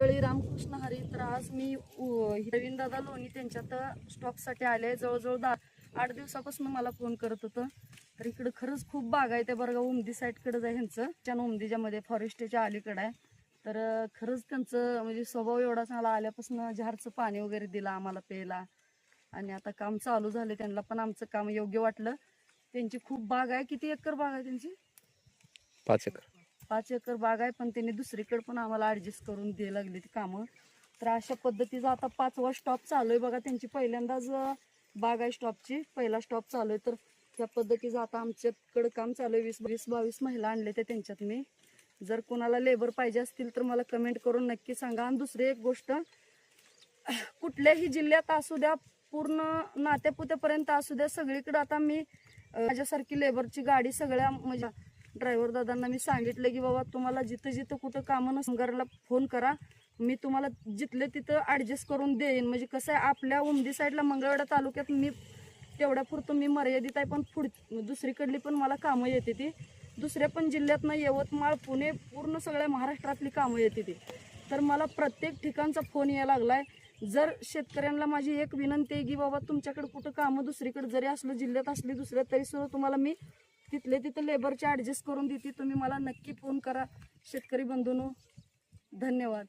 रामकृष्ण हरी. तर आज मी दादा लोणी त्यांच्यात स्टॉकसाठी आले. जवळजवळ 8 दिवसापासून मला फोन करत होतं. तर इकडं खरंच खूप बाग आहे. ते बरं उमदी साईडकडे आहे ह्यांचं, त्या उमदीच्या मध्ये फॉरेस्टच्या अलीकडे आहे. तर खरंच त्यांचं म्हणजे स्वभाव एवढा चांगला. आल्यापासून झारचं पाणी वगैरे दिलं आम्हाला प्यायला. आणि आता काम चालू झाले, त्यांना पण आमचं काम योग्य वाटलं. त्यांची खूप बाग आहे. किती एकर बाग आहे त्यांची? 5 एकर. 5 एकर बाग आहे. पण त्यांनी दुसरीकडे पण आम्हाला ऍडजस्ट करून द्यायला लागली ती कामं. तर अशा पद्धतीचा आता 5वा स्टॉप चालू आहे बघा. त्यांची पहिल्यांदाच बाग आहे स्टॉपची, पहिला स्टॉप चालू आहे. तर त्या पद्धतीचं आता आमच्याकडे काम चालू आहे. 20-22 महिला आणले ते त्यांच्यात मी. जर कोणाला लेबर पाहिजे असतील तर मला कमेंट करून नक्की सांगा. आणि दुसरी एक गोष्ट, कुठल्याही जिल्ह्यात असू द्या, पूर्ण नात्यापुत्यापर्यंत असू द्या, सगळीकडे आता मी माझ्यासारखी लेबरची गाडी सगळ्या म्हणजे ड्रायव्हर दादांना मी सांगितलं की बाबा तुम्हाला जिथं जिथं कुठं कामं नसंगारला फोन करा, मी तुम्हाला जिथले तिथं ॲडजस्ट करून देईन. म्हणजे कसं आहे, आपल्या उमदी साईडला मंगळवेढा तालुक्यात मी तेवढ्यापुरतं मी मर्यादित आहे. पण दुसरीकडली पण मला कामं येते ती. दुसऱ्या पण जिल्ह्यातनं यवतमाळ, पुणे, पूर्ण सगळ्या महाराष्ट्रातली कामं येते ती. तर मला प्रत्येक ठिकाणचा फोन यायला लागलाय. जर शेतकऱ्यांना माझी एक विनंती आहे की बाबा तुमच्याकडे कुठं कामं दुसरीकडे जरी असलं, जिल्ह्यात असली दुसऱ्या, तरी सुद्धा तुम्हाला मी तिथले तिथं लेबरचे ॲडजस्ट करून देते. तुम्ही मला नक्की फोन करा शेतकरी बंधूंनो. धन्यवाद.